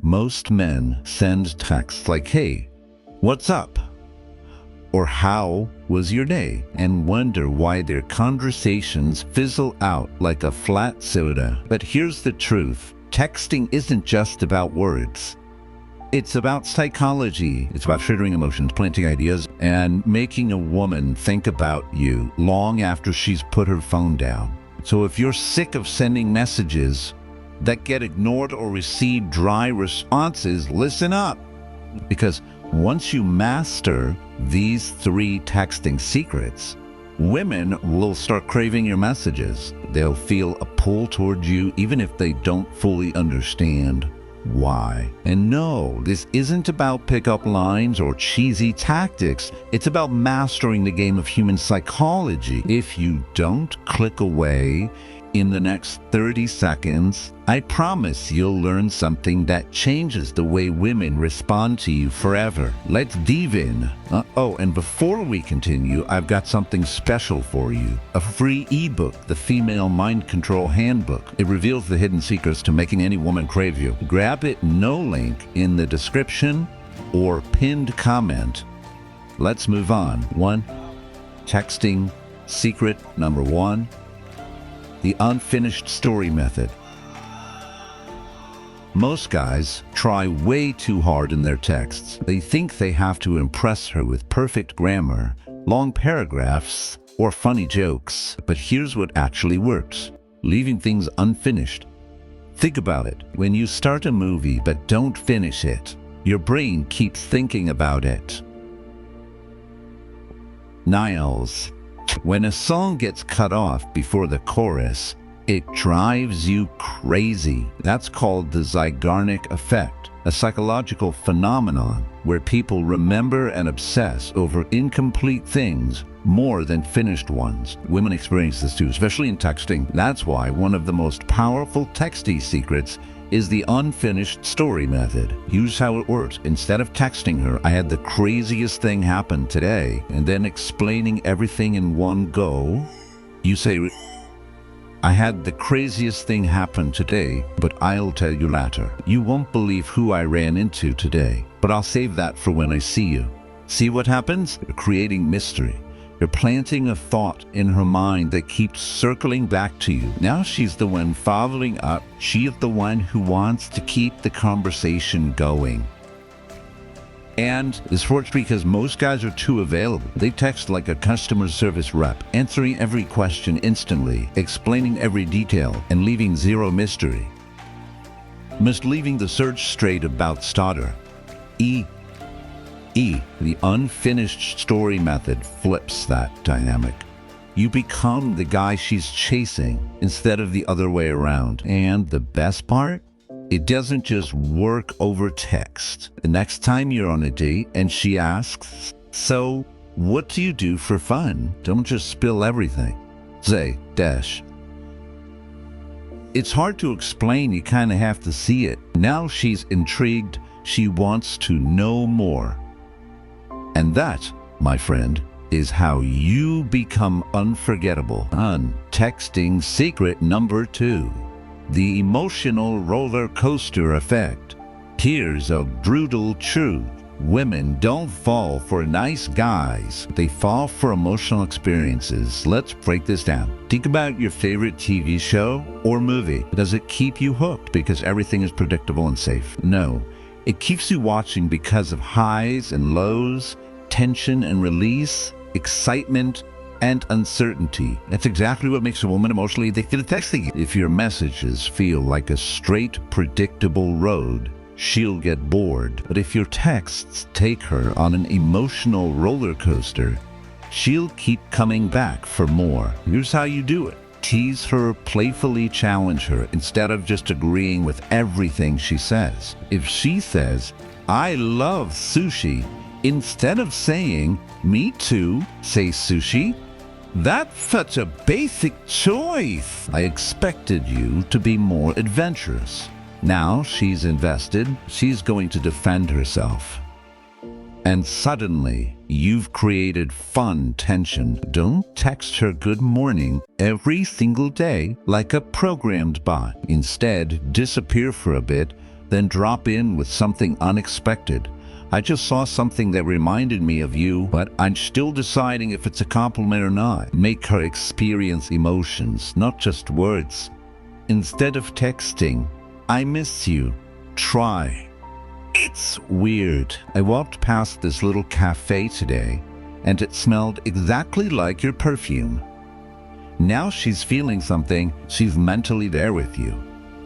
Most men send texts like, "Hey, what's up?" or "How was your day?" and wonder why their conversations fizzle out like a flat soda. But here's the truth. Texting isn't just about words. It's about psychology. It's about triggering emotions, planting ideas, and making a woman think about you long after she's put her phone down. So if you're sick of sending messages that get ignored or receive dry responses, listen up. Because once you master these 3 texting secrets, women will start craving your messages. They'll feel a pull towards you even if they don't fully understand why. And no, this isn't about pickup lines or cheesy tactics. It's about mastering the game of human psychology. If you don't click away in the next 30 seconds, I promise you'll learn something that changes the way women respond to you forever. Let's dive in. And before we continue, I've got something special for you. A free ebook, The Female Mind Control Handbook. It reveals the hidden secrets to making any woman crave you. Grab it, no link in the description or pinned comment. Let's move on. 1. Texting secret number 1. The unfinished story method. Most guys try way too hard in their texts. They think they have to impress her with perfect grammar, long paragraphs, or funny jokes. But here's what actually works: leaving things unfinished. Think about it. When you start a movie but don't finish it, your brain keeps thinking about it. Niles. When a song gets cut off before the chorus, it drives you crazy. That's called the Zeigarnik effect, a psychological phenomenon where people remember and obsess over incomplete things more than finished ones. Women experience this too, especially in texting. That's why one of the most powerful texting secrets is the unfinished story method. Here's how it works. Instead of texting her, "I had the craziest thing happen today," and then explaining everything in one go, you say, "I had the craziest thing happen today, but I'll tell you later. You won't believe who I ran into today, but I'll save that for when I see you." See what happens? You're creating mystery. You're planting a thought in her mind that keeps circling back to you. Now she's the one following up. She is the one who wants to keep the conversation going. And this works because most guys are too available. They text like a customer service rep, answering every question instantly, explaining every detail, and leaving zero mystery. Leaving the search straight about starter. The unfinished story method flips that dynamic. You become the guy she's chasing instead of the other way around. And the best part? It doesn't just work over text. The next time you're on a date and she asks, "So, what do you do for fun?" Don't just spill everything. Say, dash. It's hard to explain, you kind of have to see it. Now she's intrigued, she wants to know more. And that, my friend, is how you become unforgettable. Texting secret number 2. The emotional roller coaster effect. Here's a brutal truth. Women don't fall for nice guys. They fall for emotional experiences. Let's break this down. Think about your favorite TV show or movie. Does it keep you hooked because everything is predictable and safe? No. It keeps you watching because of highs and lows, tension and release, excitement and uncertainty. That's exactly what makes a woman emotionally addicted to texting. If your messages feel like a straight, predictable road, she'll get bored. But if your texts take her on an emotional roller coaster, she'll keep coming back for more. Here's how you do it. Tease her, playfully challenge her, instead of just agreeing with everything she says. If she says, "I love sushi," instead of saying, "Me too," say sushi. That's such a basic choice. I expected you to be more adventurous. Now she's invested, she's going to defend herself. And suddenly, you've created fun tension. Don't text her good morning every single day like a programmed bot. Instead, disappear for a bit, then drop in with something unexpected. I just saw something that reminded me of you, but I'm still deciding if it's a compliment or not. Make her experience emotions, not just words. Instead of texting, I miss you, try. It's weird. I walked past this little cafe today, and it smelled exactly like your perfume. Now she's feeling something, she's mentally there with you.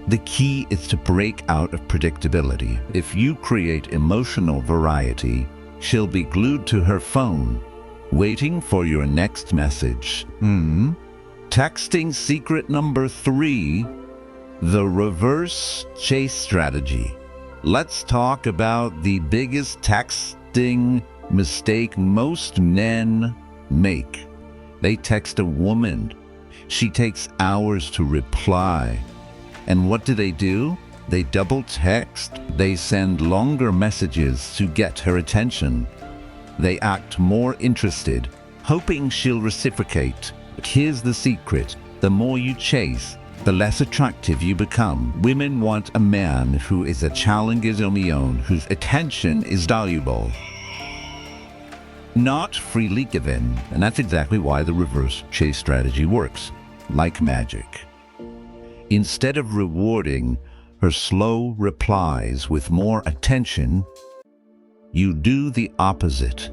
The key is to break out of predictability. If you create emotional variety, she'll be glued to her phone, waiting for your next message. Texting secret number 3, the reverse chase strategy. Let's talk about the biggest texting mistake most men make. They text a woman. She takes hours to reply. And what do? They double text. They send longer messages to get her attention. They act more interested, hoping she'll reciprocate. But here's the secret. The more you chase, the less attractive you become. Women want a man who is a challengezomion, whose attention is valuable, not freely given. And that's exactly why the reverse chase strategy works, like magic. Instead of rewarding her slow replies with more attention, you do the opposite.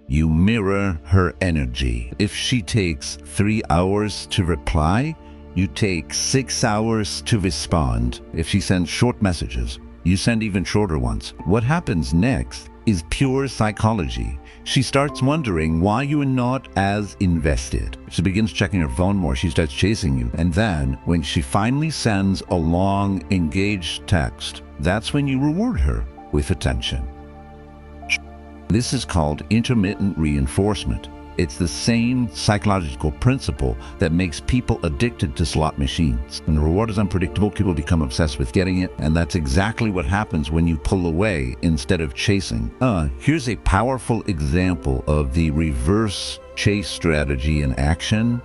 You mirror her energy. If she takes 3 hours to reply, you take 6 hours to respond. If she sends short messages, you send even shorter ones. What happens next is pure psychology. She starts wondering why you are not as invested. She begins checking her phone more. She starts chasing you. And then, when she finally sends a long, engaged text, that's when you reward her with attention. This is called intermittent reinforcement. It's the same psychological principle that makes people addicted to slot machines. When the reward is unpredictable, people become obsessed with getting it, and that's exactly what happens when you pull away instead of chasing. Here's a powerful example of the reverse chase strategy in action.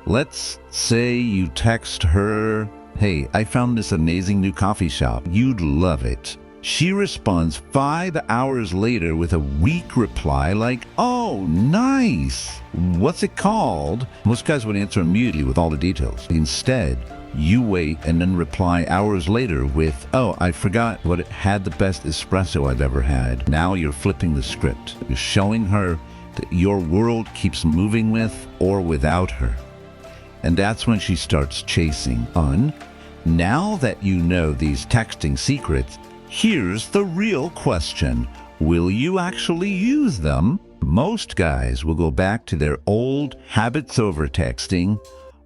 Let's say you text her, "Hey, I found this amazing new coffee shop. You'd love it." She responds 5 hours later with a weak reply like, "Oh, nice. What's it called?" Most guys would answer immediately with all the details. Instead, you wait and then reply hours later with, "Oh, I forgot what it had the best espresso I've ever had." Now you're flipping the script. You're showing her that your world keeps moving with or without her. And that's when she starts chasing on. Now that you know these texting secrets, here's the real question. Will you actually use them? Most guys will go back to their old habits over texting,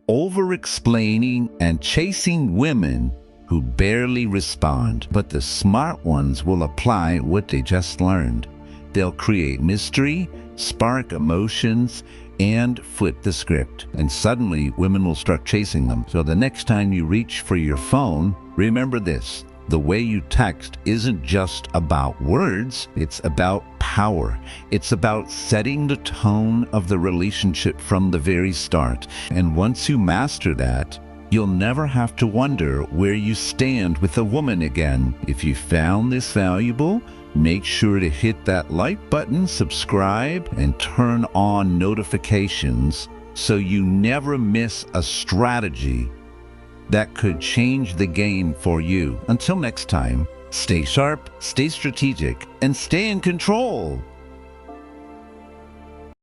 over-explaining, and chasing women who barely respond. But the smart ones will apply what they just learned. They'll create mystery, spark emotions, and flip the script. And suddenly, women will start chasing them. So the next time you reach for your phone, remember this. The way you text isn't just about words, it's about power. It's about setting the tone of the relationship from the very start. And once you master that, you'll never have to wonder where you stand with a woman again. If you found this valuable, make sure to hit that like button, subscribe, and turn on notifications so you never miss a strategy that could change the game for you. Until next time, stay sharp, stay strategic, and stay in control.